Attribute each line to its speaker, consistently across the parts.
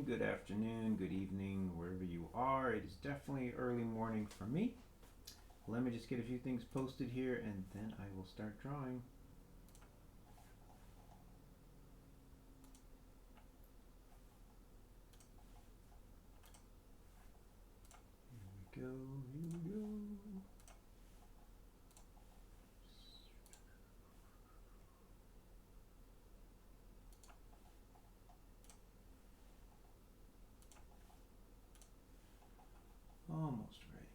Speaker 1: good afternoon, good evening, wherever you are. It is definitely early morning for me. Let me just get a few things posted here and then I will start drawing. Here we go, here we go. Almost ready,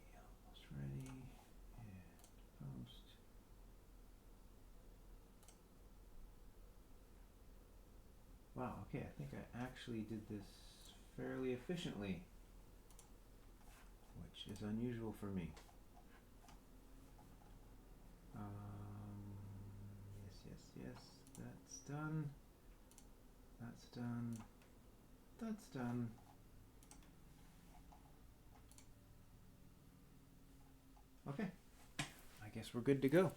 Speaker 1: and post. Wow, okay, I think I actually did this fairly efficiently, which is unusual for me. Yes, that's done. That's done. That's done. Okay, I guess we're good to go.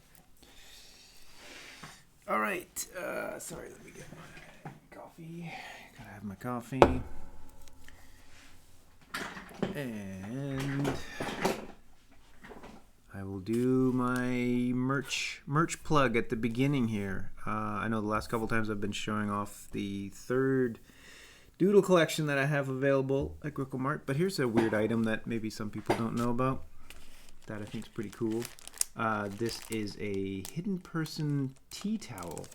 Speaker 1: All right, sorry, let me get my coffee. Gotta have my coffee. And I will do my merch plug at the beginning here. I know the last couple times I've been showing off the third doodle collection that I have available at Grickle Mart, but here's a weird item that maybe some people don't know about that I think is pretty cool. This is a hidden person tea towel,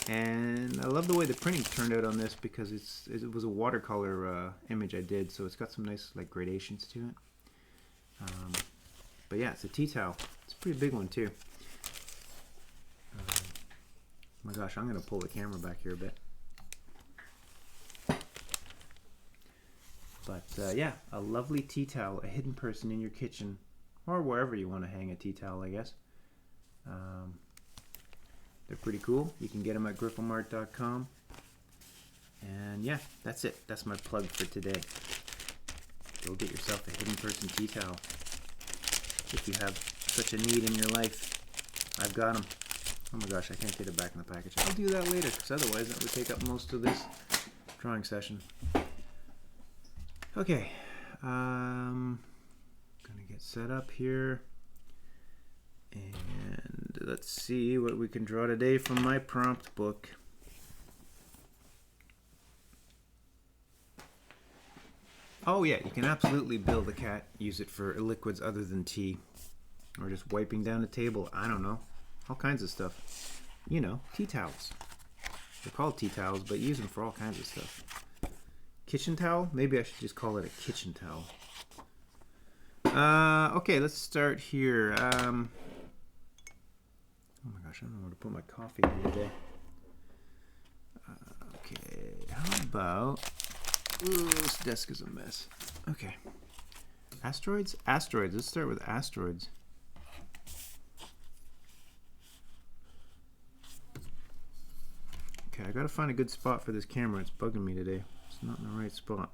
Speaker 1: and I love the way the printing turned out on this because it was a watercolor image I did, so it's got some nice like gradations to it. But yeah, it's a tea towel. It's a pretty big one too. Oh my gosh, I'm gonna pull the camera back here a bit. But yeah, a lovely tea towel, a hidden person in your kitchen, or wherever you want to hang a tea towel, I guess. They're pretty cool. You can get them at gricklemart.com. And yeah, that's it. That's my plug for today. Go get yourself a hidden person tea towel. If you have such a need in your life, I've got them. Oh my gosh, I can't get it back in the package. I'll do that later, because otherwise that would take up most of this drawing session. Okay, gonna get set up here, and let's see what we can draw today from my prompt book. Oh yeah, you can absolutely build a cat, use it for liquids other than tea, or just wiping down a table, I don't know, all kinds of stuff. You know, tea towels. They're called tea towels, but use them for all kinds of stuff. Kitchen towel? Maybe I should just call it a kitchen towel. Okay, let's start here. Oh my gosh, I don't know where to put my coffee in today. Okay, how about... Ooh, this desk is a mess. Okay. Asteroids? Asteroids. Let's start with asteroids. Okay, I gotta find a good spot for this camera. It's bugging me today. It's not in the right spot.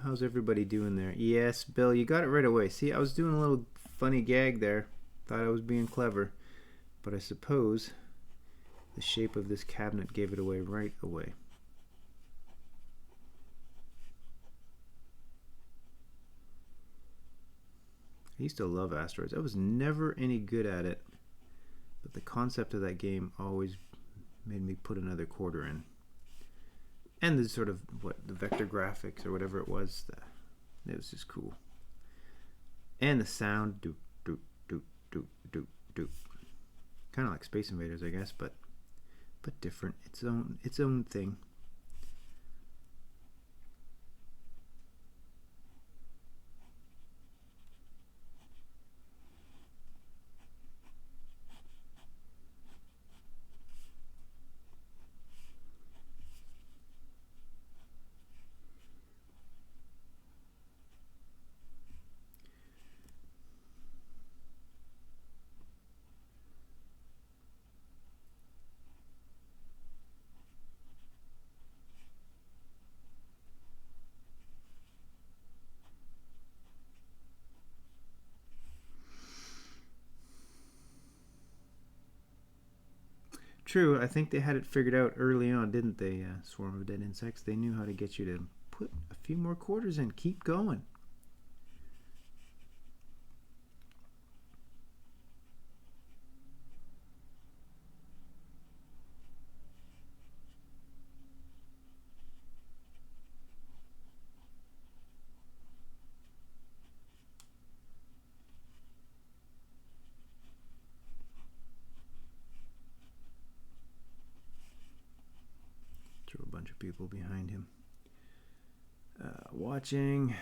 Speaker 1: How's everybody doing there? Yes, Bill, you got it right away. See, I was doing a little funny gag there. Thought I was being clever. But I suppose the shape of this cabinet gave it away right away. I used to love asteroids. I was never any good at it. But the concept of that game always made me put another quarter in. And the sort of, the vector graphics or whatever it was just cool. And the sound, doop, doop, doop, doop, doop, doop. Kind of like Space Invaders, I guess, but different. Its own thing. true. I think they had it figured out early on, didn't they? Swarm of Dead Insects. They knew how to get you to put a few more quarters in. Keep going. Throw a bunch of people behind him. Watching.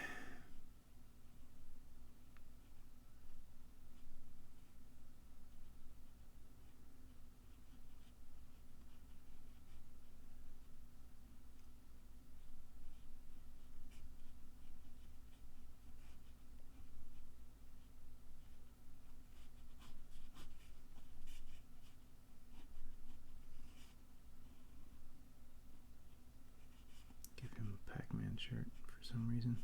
Speaker 1: Give him a Pac-Man shirt for some reason.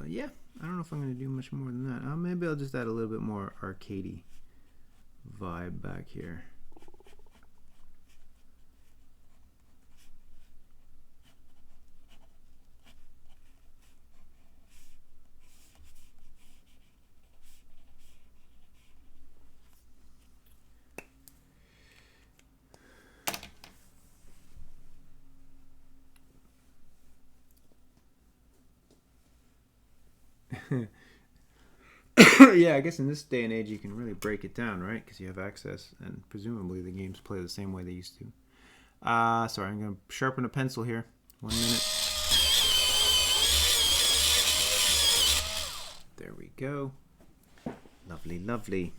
Speaker 1: Yeah, I don't know if I'm going to do much more than that. Maybe I'll just add a little bit more arcadey vibe back here. Yeah, I guess in this day and age you can really break it down, right? Because you have access, and presumably the games play the same way they used to. Sorry, I'm going to sharpen a pencil here. 1 minute. There we go. Lovely, lovely.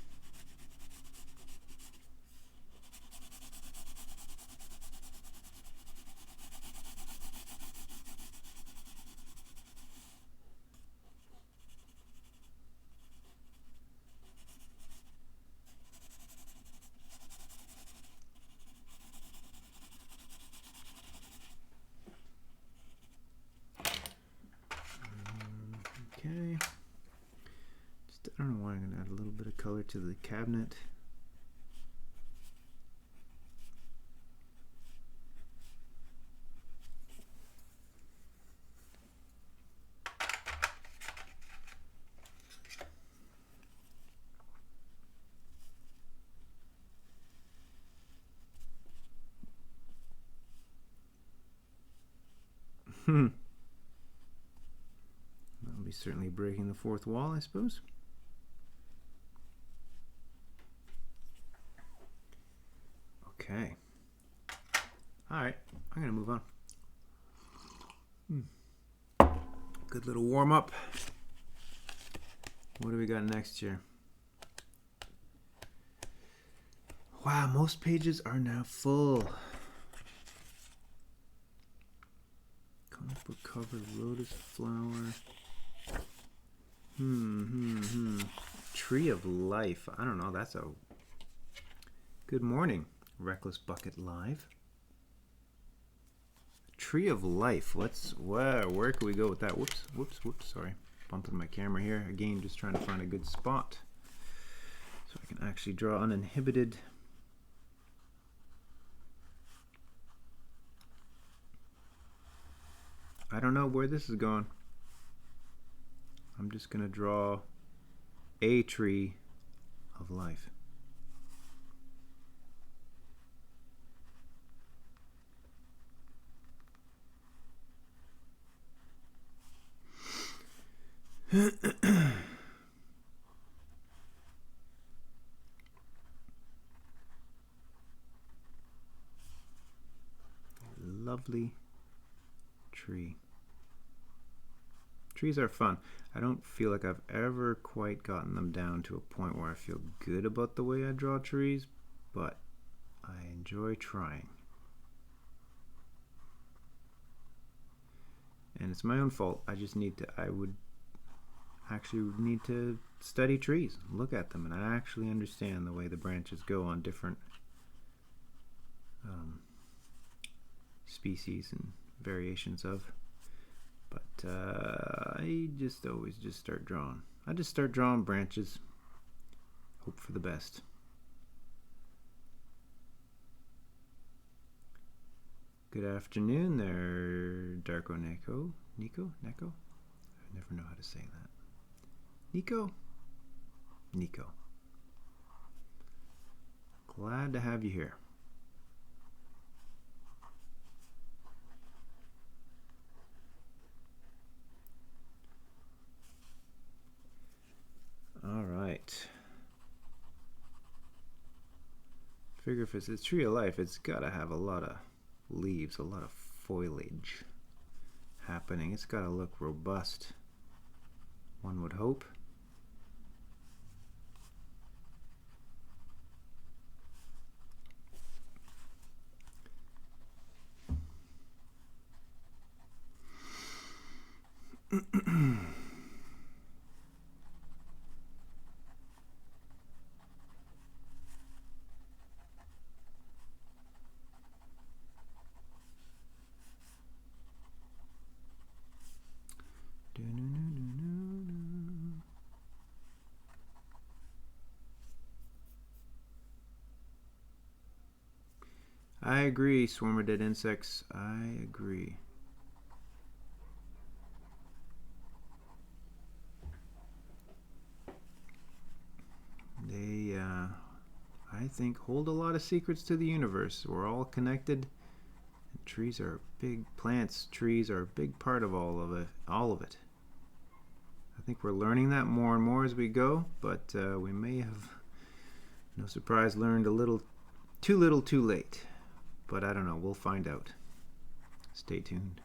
Speaker 1: Okay. I don't know why I'm going to add a little bit of color to the cabinet. That'll be certainly breaking the fourth wall, I suppose. Okay. Alright, I'm going to move on. Good little warm up. What do we got next here? Wow, most pages are now full. Comic book cover, lotus flower. Tree of Life. I don't know, that's a... Good morning, Reckless Bucket Live. Tree of Life. Where can we go with that? Whoops, sorry. Bumping my camera here. Again, just trying to find a good spot so I can actually draw uninhibited. I don't know where this is going. I'm just going to draw a tree of life. Lovely tree. Trees are fun. I don't feel like I've ever quite gotten them down to a point where I feel good about the way I draw trees, but I enjoy trying. And it's my own fault. I just need to, actually need to study trees, look at them, and actually understand the way the branches go on different species and variations of. But I just always just start drawing. I just start drawing branches, hope for the best. Good afternoon there, Darko Neko. Neko? I never know how to say that. Nico? Nico. Glad to have you here. All right. Figure if it's a tree of life, it's got to have a lot of leaves, a lot of foliage happening. It's got to look robust, one would hope. I agree, Swarmer Dead Insects. I agree. They, I think, hold a lot of secrets to the universe. We're all connected. And trees are big plants. Trees are a big part of all of it. I think we're learning that more and more as we go, but we may have, no surprise, learned a little too late. But I don't know. We'll find out. Stay tuned.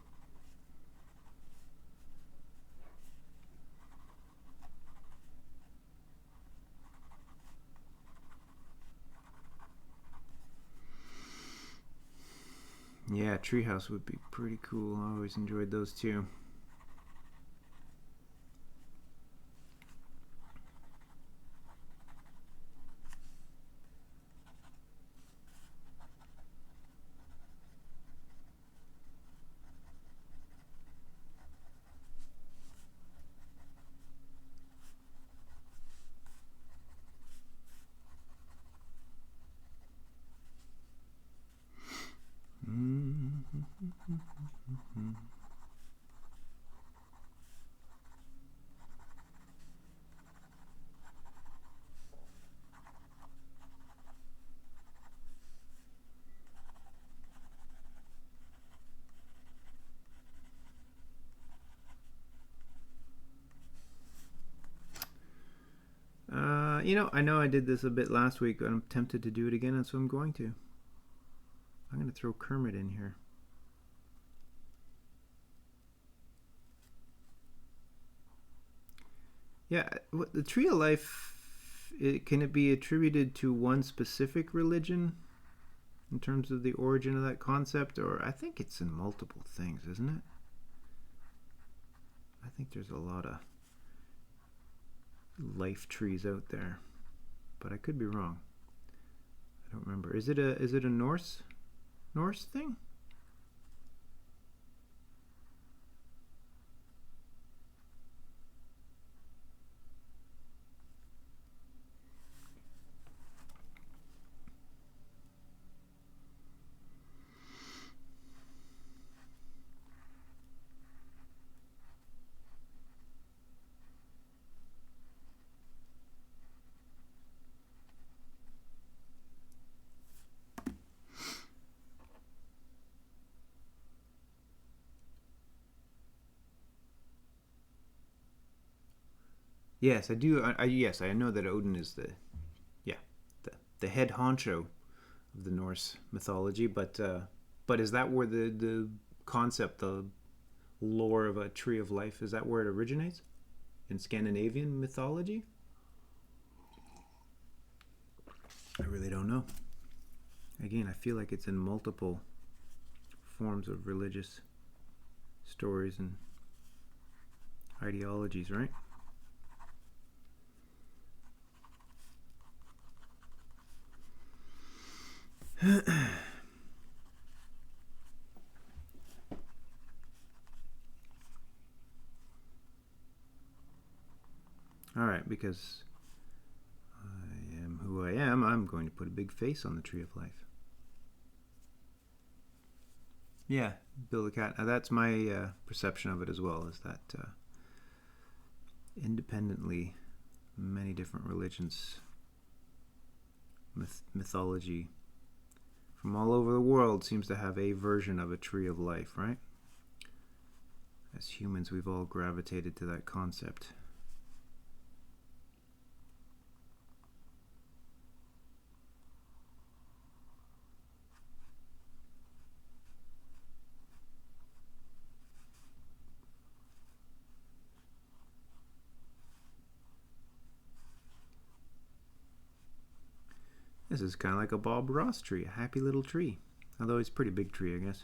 Speaker 1: Yeah, treehouse would be pretty cool. I always enjoyed those too. You know, I know I did this a bit last week, but I'm tempted to do it again, and so I'm going to. I'm going to throw Kermit in here. Yeah, the Tree of Life, can it be attributed to one specific religion in terms of the origin of that concept? Or I think it's in multiple things, isn't it? I think there's a lot of life trees out there, but I could be wrong. I don't remember. Is it a Norse thing? Yes, I do. Yes, I know that Odin is the head honcho of the Norse mythology. But is that where the concept, the lore of a tree of life, is that where it originates in Scandinavian mythology? I really don't know. Again, I feel like it's in multiple forms of religious stories and ideologies, right? Alright, because I am who I am, I'm going to put a big face on the Tree of Life. Yeah, build a cat. Now that's my perception of it as well, is that independently, many different religions, mythology from all over the world seems to have a version of a Tree of Life, right? As humans, we've all gravitated to that concept. This is kind of like a Bob Ross tree, a happy little tree. Although it's a pretty big tree, I guess.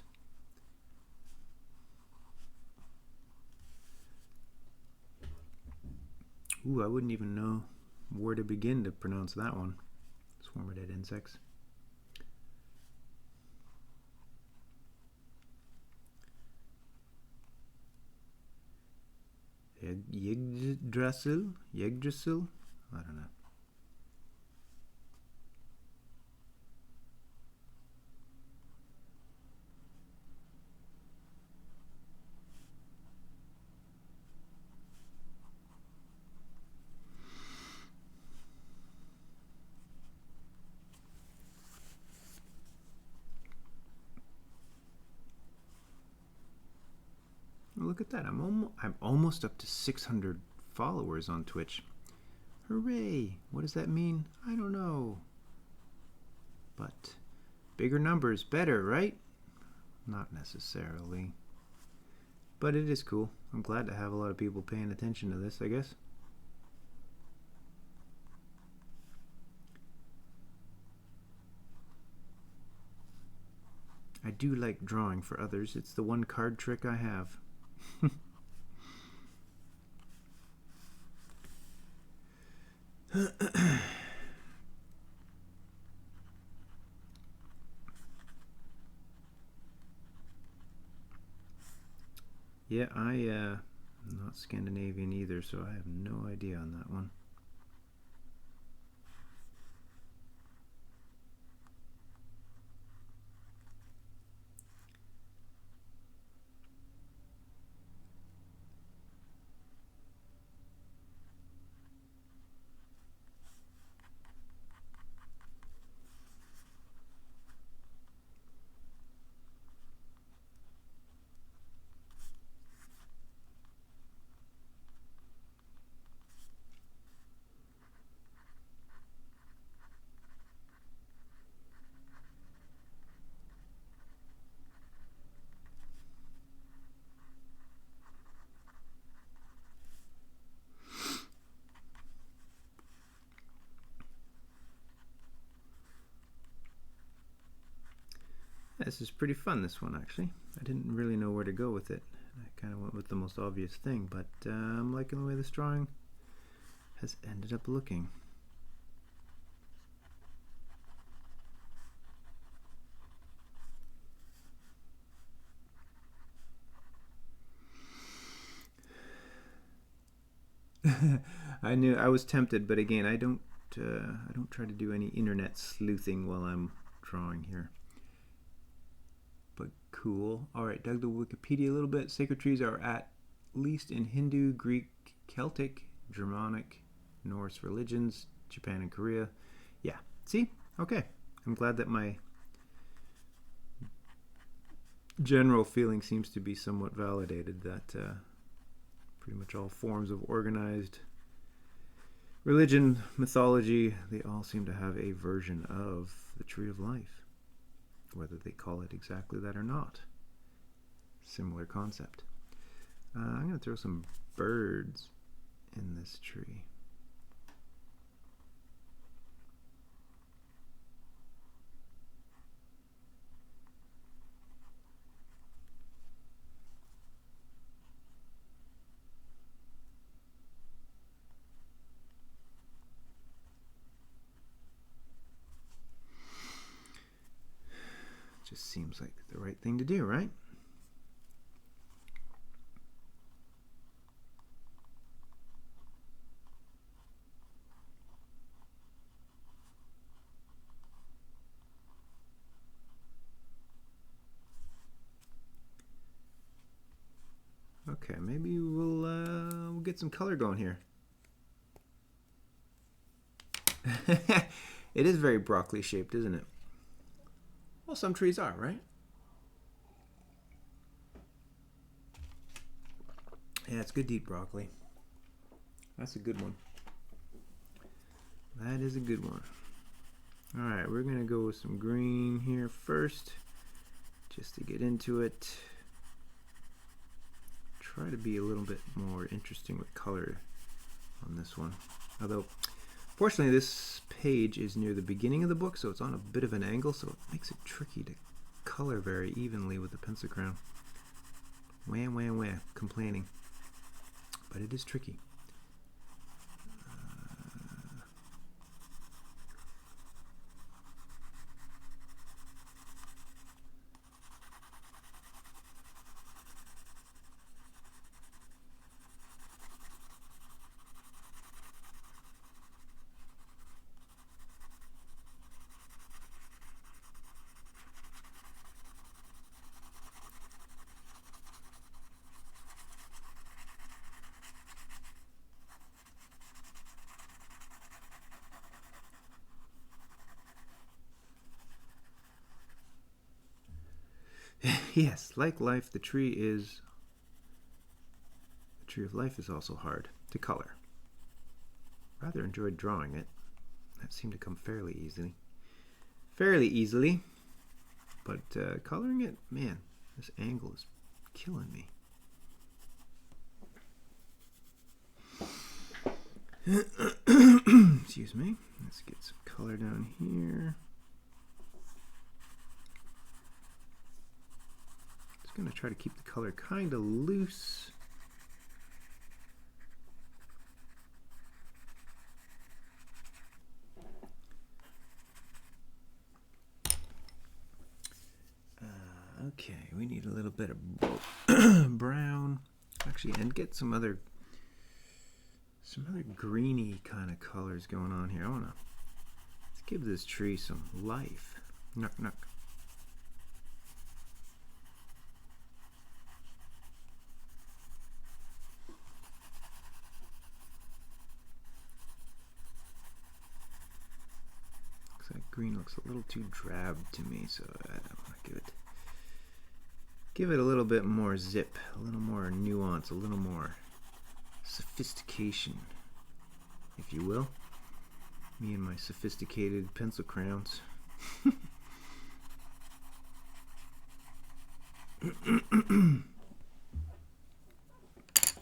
Speaker 1: Ooh, I wouldn't even know where to begin to pronounce that one. Swarm of dead insects. Yggdrasil? Yggdrasil? I don't know. Look at that. I'm almost up to 600 followers on Twitch. Hooray! What does that mean? I don't know. But bigger numbers, better, right? Not necessarily. But it is cool. I'm glad to have a lot of people paying attention to this, I guess. I do like drawing for others. It's the one card trick I have. Yeah, I'm not Scandinavian either, so I have no idea on that one. This is pretty fun, this one, actually. I didn't really know where to go with it. I kind of went with the most obvious thing, but I'm liking the way this drawing has ended up looking. I was tempted, but again, I don't try to do any internet sleuthing while I'm drawing here. But cool. All right, dug the Wikipedia a little bit. Sacred trees are at least in Hindu, Greek, Celtic, Germanic, Norse religions, Japan and Korea. Yeah. See? Okay. I'm glad that my general feeling seems to be somewhat validated, that pretty much all forms of organized religion, mythology, they all seem to have a version of the Tree of Life, whether they call it exactly that or not. Similar concept. I'm going to throw some birds in this tree. Just seems like the right thing to do, right? Okay, maybe we'll get some color going here. It is very broccoli shaped, isn't it? Well, some trees are, right? Yeah, it's good to eat broccoli. That's a good one. That is a good one. All right, we're gonna go with some green here first, just to get into it. Try to be a little bit more interesting with color on this one. Although, fortunately, this page is near the beginning of the book, so it's on a bit of an angle, so it makes it tricky to color very evenly with the pencil crayon. Wham, wham, wham, complaining. But it is tricky. Yes, like life, the tree of life is also hard to color. Rather enjoyed drawing it. That seemed to come fairly easily. But coloring it, man, this angle is killing me. Excuse me. Let's get some color down here. Just gonna try to keep the color kind of loose. Okay, we need a little bit of brown, actually, and get some other greeny kind of colors going on here. Let's give this tree some life. Knock, knock. Looks like green looks a little too drab to me, so I want to give it a little bit more zip, a little more nuance, a little more sophistication, if you will. Me and my sophisticated pencil crayons.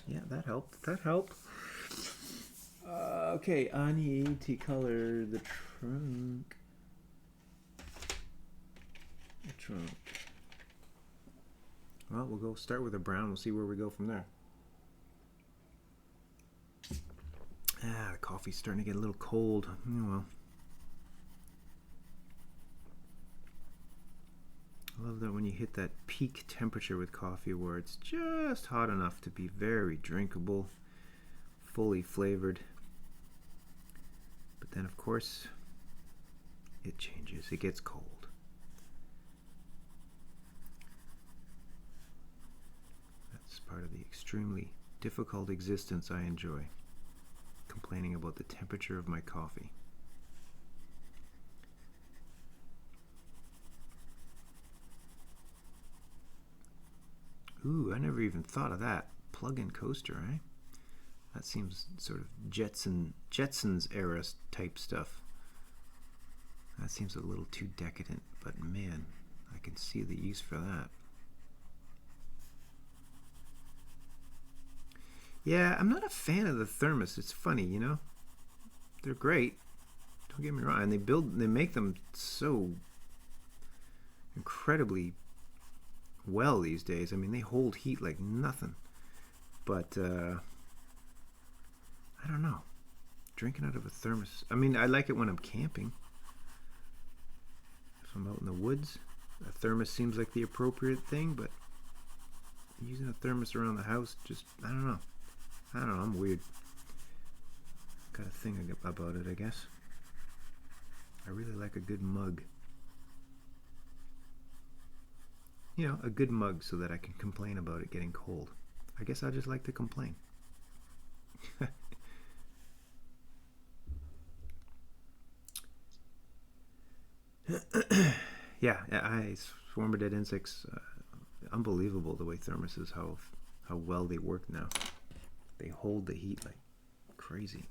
Speaker 1: Yeah, that helped. Okay, I need to color the trunk. Well, we'll go start with a brown. We'll see where we go from there. The coffee's starting to get a little cold. Oh, well. I love that when you hit that peak temperature with coffee where it's just hot enough to be very drinkable, fully flavored. But then, of course, it changes. It gets cold. That's part of the extremely difficult existence I enjoy. Complaining about the temperature of my coffee. Ooh, I never even thought of that. Plug-in coaster, eh? That seems sort of Jetsons era type stuff. That seems a little too decadent, but man, I can see the use for that. Yeah, I'm not a fan of the thermos. It's funny, you know? They're great. Don't get me wrong. And they make them so incredibly well these days. I mean, they hold heat like nothing. But, I don't know. Drinking out of a thermos. I mean, I like it when I'm camping. If I'm out in the woods. a thermos seems like the appropriate thing, but using a thermos around the house, just, I don't know, I'm weird. Got a thing about it, I guess. I really like a good mug. You know, a good mug so that I can complain about it getting cold. I guess I just like to complain. Yeah, swarm of dead insects. Unbelievable the way thermoses, how well they work now. They hold the heat like crazy.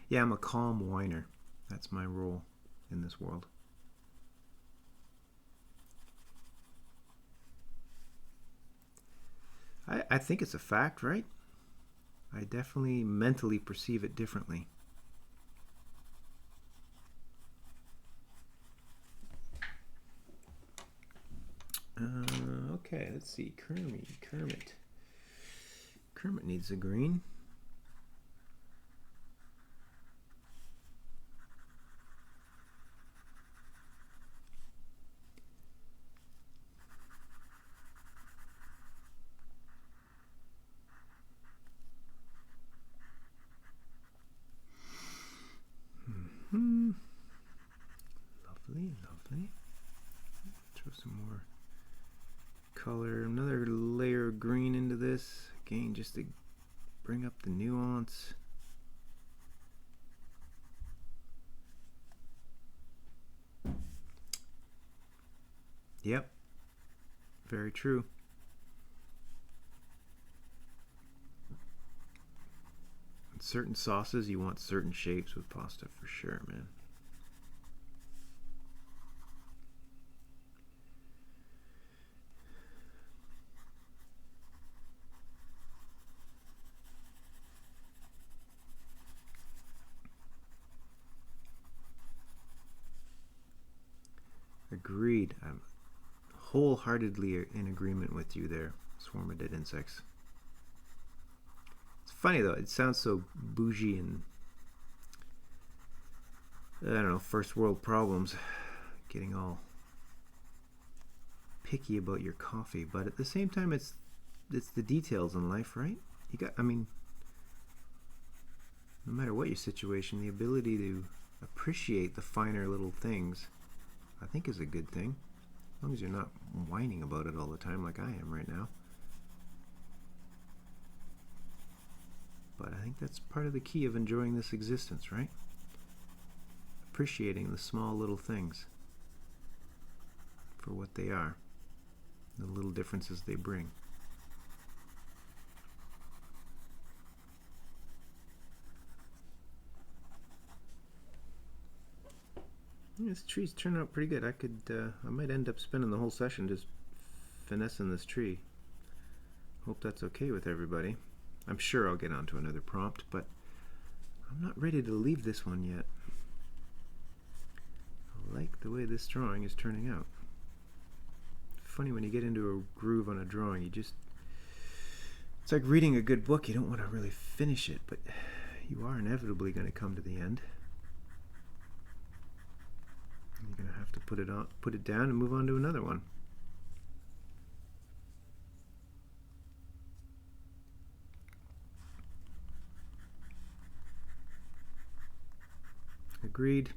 Speaker 1: Yeah, I'm a calm whiner. That's my role in this world. I think it's a fact, right? I definitely mentally perceive it differently. Okay, let's see. Kermit needs a green. Lovely. Throw some more color, another layer of green into this, again, just to bring up the nuance. Yep, very true. In certain sauces, you want certain shapes with pasta for sure, man. Agreed. I'm wholeheartedly in agreement with you there, swarm of dead insects. It's funny though, it sounds so bougie and, I don't know, first world problems, getting all picky about your coffee, but at the same time it's the details in life, right? I mean, no matter what your situation, the ability to appreciate the finer little things, I think, is a good thing, as long as you're not whining about it all the time like I am right now. But I think that's part of the key of enjoying this existence, right? Appreciating the small little things for what they are, the little differences they bring. This tree's turned out pretty good. I might end up spending the whole session just finessing this tree. Hope that's okay with everybody. I'm sure I'll get onto another prompt, but I'm not ready to leave this one yet. I like the way this drawing is turning out. Funny when you get into a groove on a drawing, it's like reading a good book. You don't want to really finish it, but you are inevitably going to come to the end. You're going to have to put it down and move on to another one. Agreed.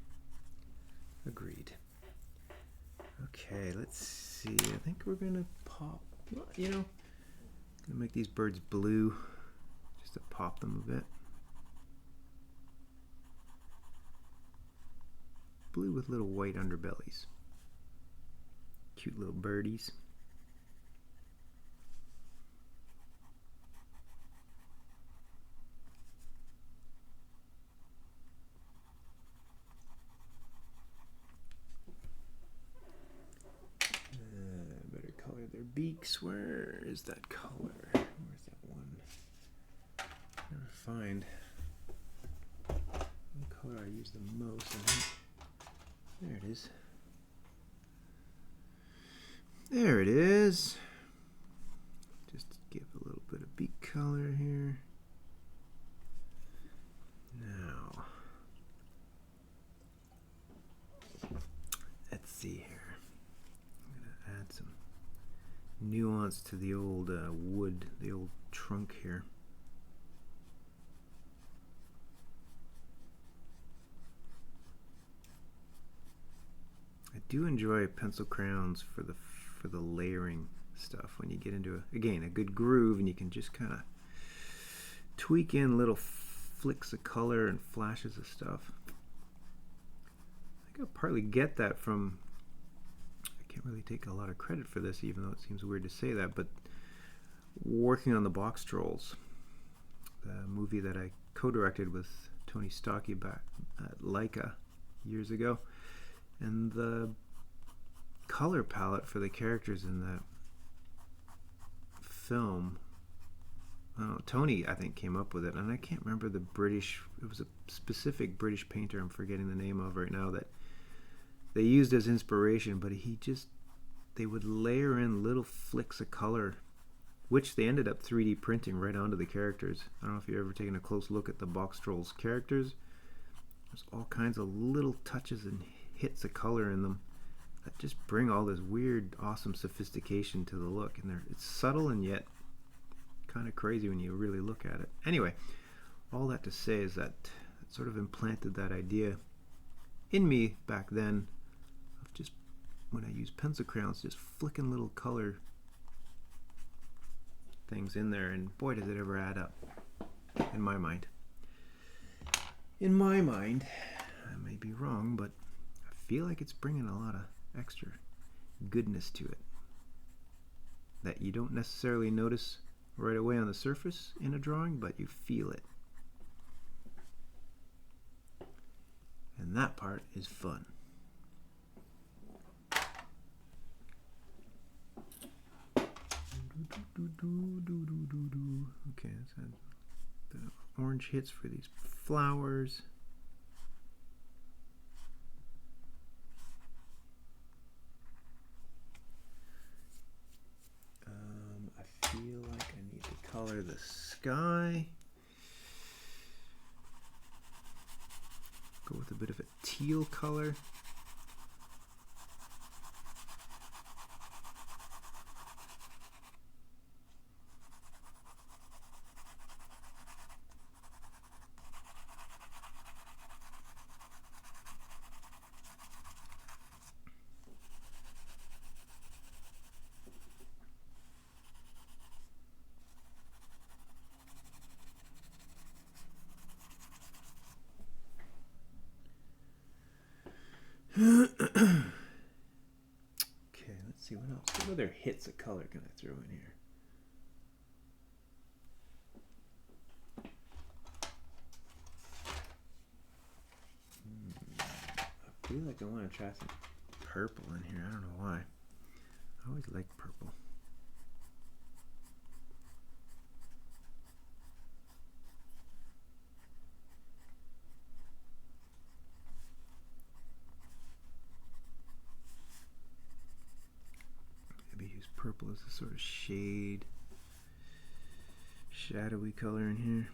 Speaker 1: Okay, let's see. I think we're going to pop, going to make these birds blue just to pop them a bit. Blue with little white underbellies. Cute little birdies. Better color their beaks. Where is that color? Where's that one? Never find the color I use the most. I think There it is. There it is. Just give a little bit of beak color here. Now, let's see here. I'm going to add some nuance to the old wood, the old trunk here. I do enjoy pencil crayons for the layering stuff when you get into a good groove and you can just kind of tweak in little flicks of color and flashes of stuff. I think I partly get that from, I can't really take a lot of credit for this even though it seems weird to say that, but working on the Box Trolls, the movie that I co-directed with Tony Stocky back at Leica years ago, and the color palette for the characters in that film, I don't know, Tony I think came up with it, and I can't remember it was a specific British painter I'm forgetting the name of right now that they used as inspiration, but they would layer in little flicks of color, which they ended up 3D printing right onto the characters. I don't know if you've ever taken a close look at the Box Trolls characters. There's all kinds of little touches and hits of color in them that just bring all this weird, awesome sophistication to the look. And it's subtle and yet kind of crazy when you really look at it. Anyway, all that to say is that it sort of implanted that idea in me back then of just, when I use pencil crayons, just flicking little color things in there, and boy does it ever add up in my mind. In my mind, I may be wrong, but I feel like it's bringing a lot of extra goodness to it that you don't necessarily notice right away on the surface in a drawing, but you feel it. And that part is fun. Okay, let's add the orange hits for these flowers. I feel like I need to color the sky. Go with a bit of a teal color. Okay, let's see what else. What other hits of color can I throw in here? I feel like I want to try some purple in here. I don't know why. I always like purple. Use purple as a sort of shade, shadowy color in here.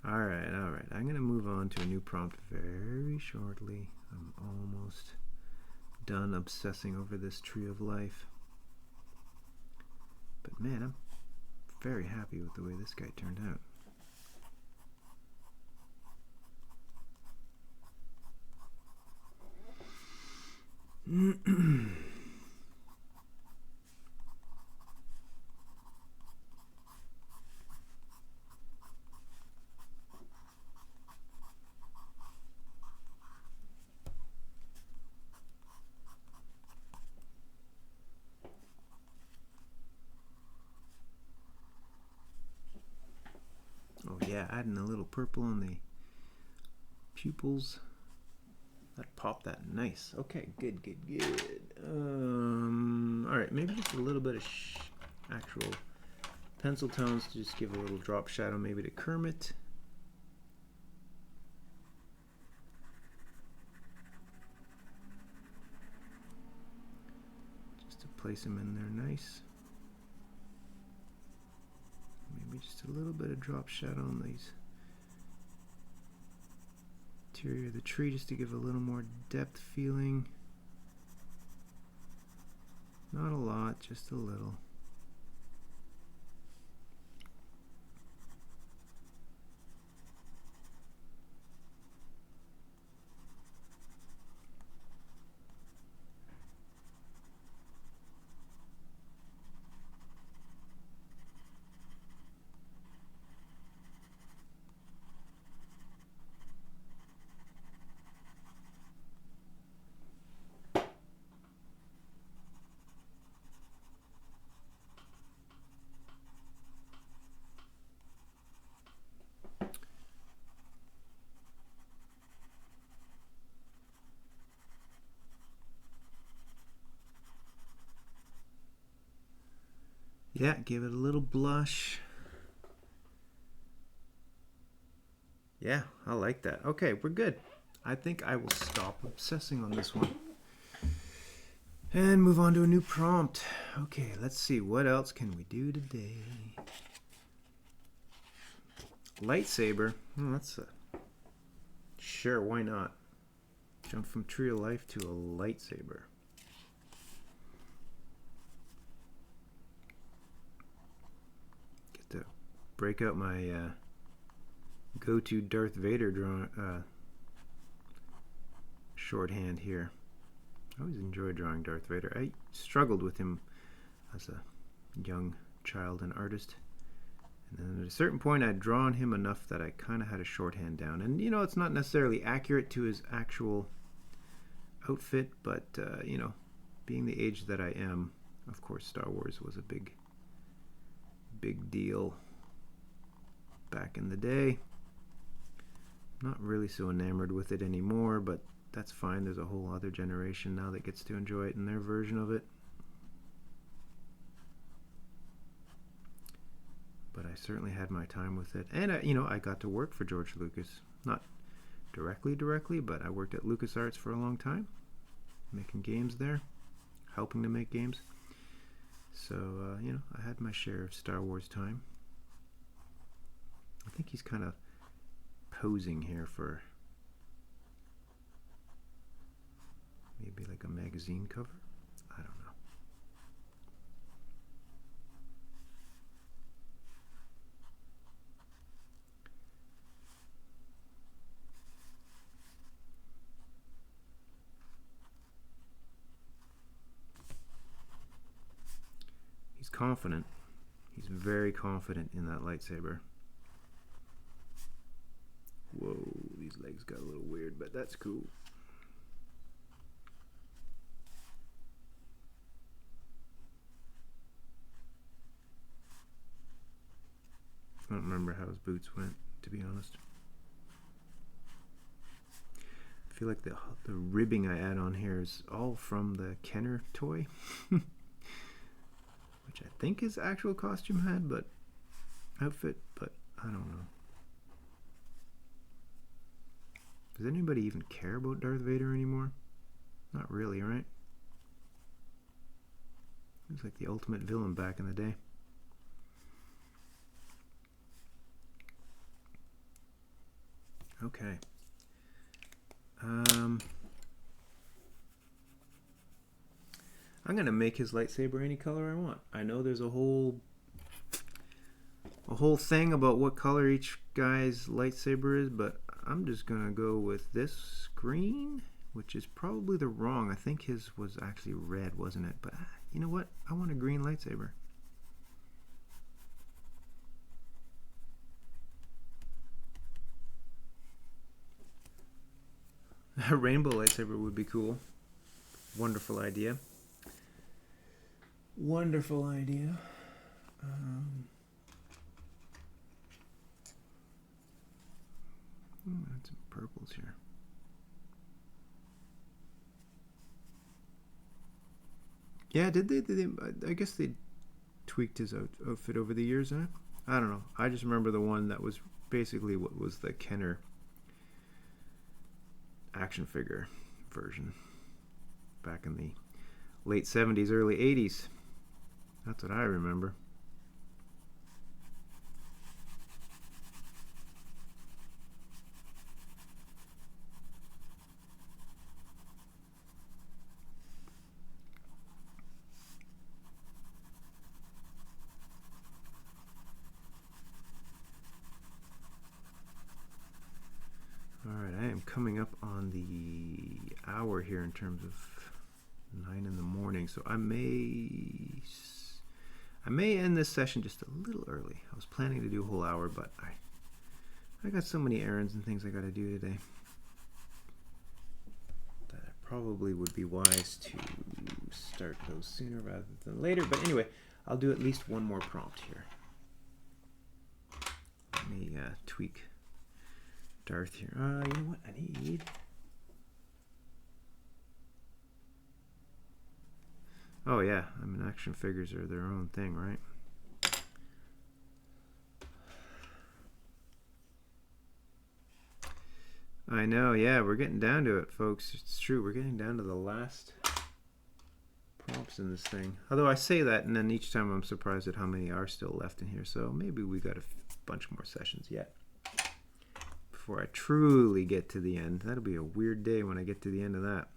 Speaker 1: All right. I'm going to move on to a new prompt very shortly. I'm almost done obsessing over this tree of life. But man, I'm very happy with the way this guy turned out. Oh yeah, adding a little purple on the pupils. That popped that nice. Okay, good. All right, maybe just a little bit of actual pencil tones to just give a little drop shadow maybe to Kermit. Just to place him in there nice. Maybe just a little bit of drop shadow on these interior of the tree just to give a little more depth feeling. Not a lot, just a little. Yeah, give it a little blush. Yeah, I like that. Okay, we're good. I think I will stop obsessing on this one and move on to a new prompt. Okay, let's see. What else can we do today? Lightsaber. That's a... Sure, why not? Jump from Tree of Life to a lightsaber. Get to break out my go-to Darth Vader drawing shorthand here. I always enjoyed drawing Darth Vader. I struggled with him as a young child and artist. And then at a certain point I'd drawn him enough that I kind of had a shorthand down. And you know, it's not necessarily accurate to his actual outfit, but you know, being the age that I am, of course Star Wars was a big deal back in the day. Not really so enamored with it anymore, but that's fine. There's a whole other generation now that gets to enjoy it in their version of it. But I certainly had my time with it. And, you know, I got to work for George Lucas. Not directly, but I worked at LucasArts for a long time, making games there, helping to make games. So, you know, I had my share of Star Wars time. I think he's kind of posing here for maybe like a magazine cover. I don't know. He's confident. He's very confident in that lightsaber. Whoa, these legs got a little weird, but that's cool. I don't remember how his boots went, to be honest. I feel like the ribbing I add on here is all from the Kenner toy, which I think his actual costume had, but outfit, but I don't know. Does anybody even care about Darth Vader anymore? Not really, right? He was like the ultimate villain back in the day. Okay. I'm gonna make his lightsaber any color I want. I know there's a whole thing about what color each guy's lightsaber is, but I'm just gonna go with this green, which is probably the wrong. I think his was actually red, wasn't it? But you know what? I want a green lightsaber. A rainbow lightsaber would be cool. Wonderful idea. Wonderful idea. Add some purples here. Yeah, did they? I guess they tweaked his outfit over the years, huh? I don't know. I just remember the one that was basically what was the Kenner action figure version back in the late 70s, early 80s. That's what I remember. Alright, I am coming up on the hour here in terms of 9 in the morning, so I may end this session just a little early. I was planning to do a whole hour, but I got so many errands and things I got to do today that it probably would be wise to start those sooner rather than later. But anyway, I'll do at least one more prompt here. Let me tweak Darth here. You know what I need? Oh yeah, I mean action figures are their own thing, right? I know, yeah, we're getting down to it, folks. It's true, we're getting down to the last prompts in this thing. Although I say that, and then each time I'm surprised at how many are still left in here. So maybe we got a bunch more sessions yet before I truly get to the end. That'll be a weird day when I get to the end of that.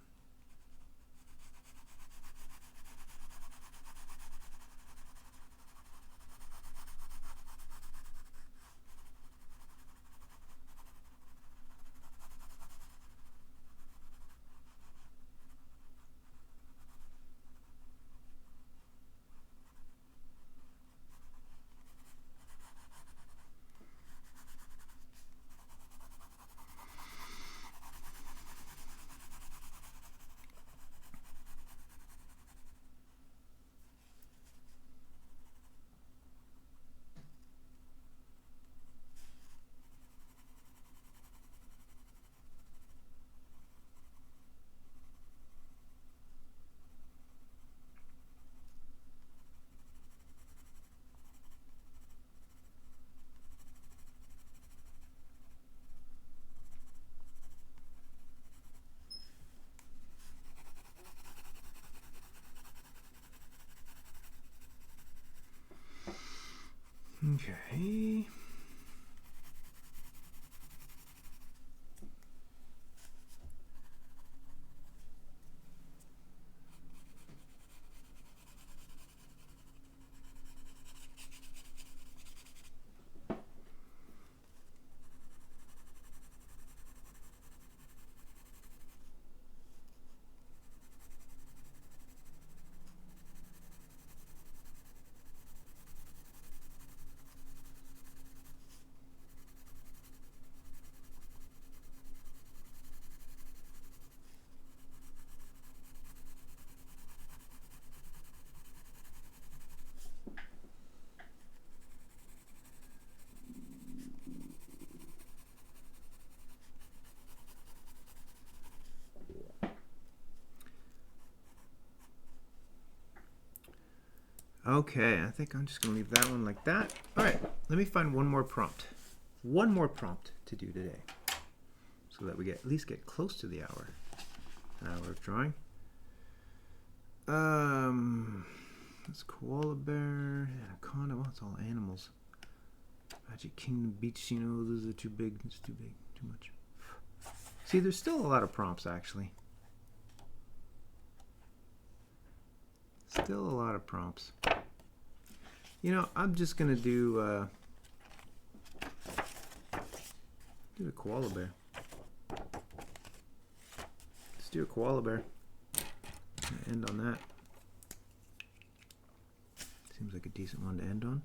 Speaker 1: Okay. Okay, I think I'm just going to leave that one like that. All right, let me find one more prompt. One more prompt to do today so that we at least get close to the hour of drawing. That's koala bear, anaconda. Well, it's all animals. Magic Kingdom Beach, you know, those are too big. It's too big, too much. See, there's still a lot of prompts, actually. Still a lot of prompts. You know, I'm just gonna do a koala bear. Let's do a koala bear. End on that. Seems like a decent one to end on.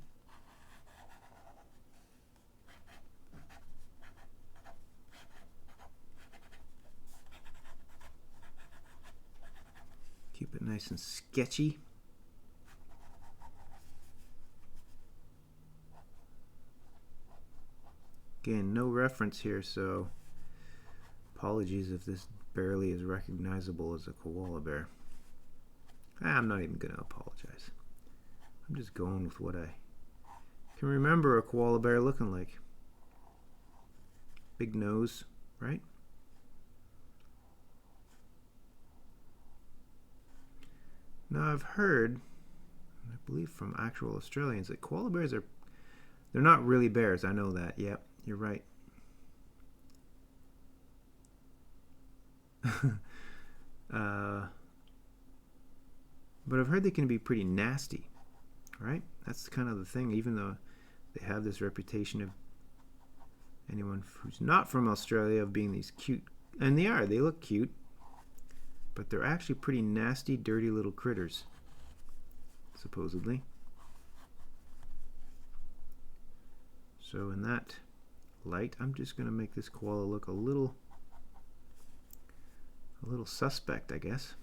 Speaker 1: Keep it nice and sketchy. Again, no reference here, so apologies if this barely is recognizable as a koala bear. I'm not even going to apologize. I'm just going with what I can remember a koala bear looking like. Big nose, right? Now I've heard, I believe from actual Australians, that koala bears they're not really bears. I know that. Yep, you're right. But I've heard they can be pretty nasty, right? That's kind of the thing, even though they have this reputation of anyone who's not from Australia of being these cute, and they look cute, but they're actually pretty nasty, dirty little critters, supposedly. So in that light, I'm just going to make this koala look a little suspect, I guess.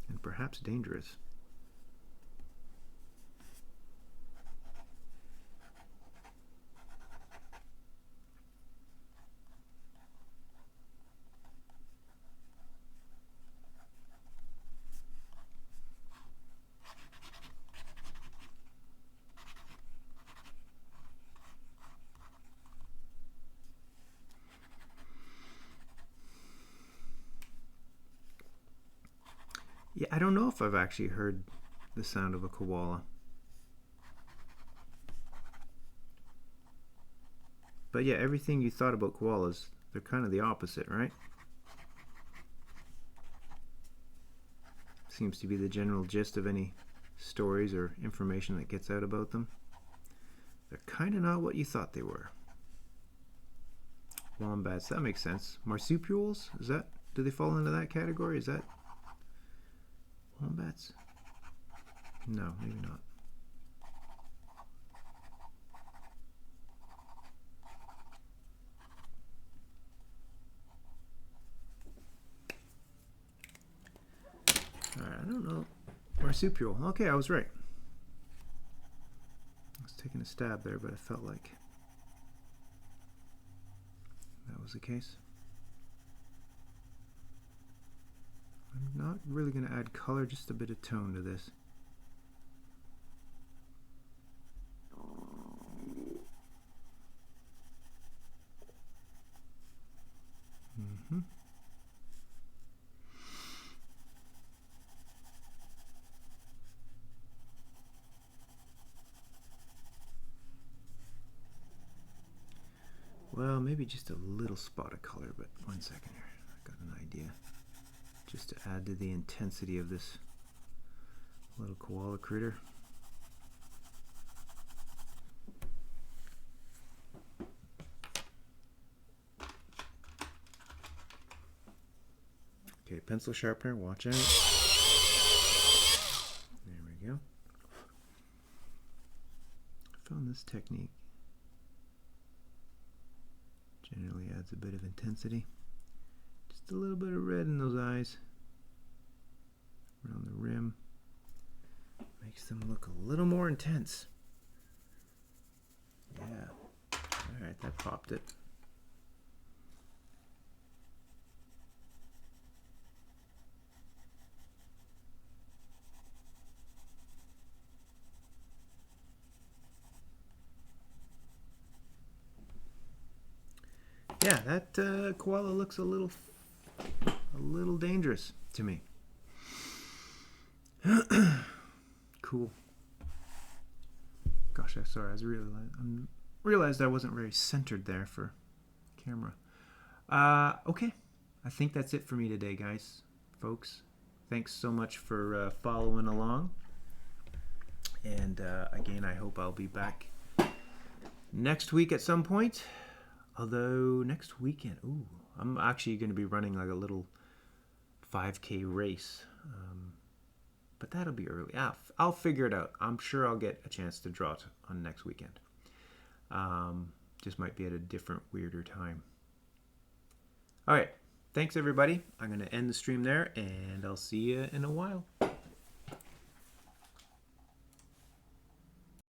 Speaker 1: And perhaps dangerous. Yeah, I don't know if I've actually heard the sound of a koala. But yeah, everything you thought about koalas, they're kind of the opposite, right? Seems to be the general gist of any stories or information that gets out about them. They're kind of not what you thought they were. Wombats, that makes sense. Marsupials, do they fall into that category? Is that wombats? No, maybe not. Alright, I don't know. Marsupial. Okay, I was right. I was taking a stab there, but I felt like that was the case. I'm not really going to add color, just a bit of tone to this. Well, maybe just a little spot of color, but 1 second here. I got an idea. Just to add to the intensity of this little koala critter. Okay, pencil sharpener, watch out. There we go. I found this technique generally adds a bit of intensity. Just a little bit of red in those eyes. Around the rim. Makes them look a little more intense. Yeah. Alright, that popped it. Yeah, that koala looks a little dangerous to me. Cool. Gosh, sorry, I realized I wasn't very centered there for camera. Okay, I think that's it for me today, guys, folks. Thanks so much for following along. And again, I hope I'll be back next week at some point. Although next weekend, I'm actually going to be running like a little 5K race. But that'll be early. I'll figure it out. I'm sure I'll get a chance to draw it on next weekend. Just might be at a different, weirder time. All right. Thanks, everybody. I'm going to end the stream there, and I'll see you in a while.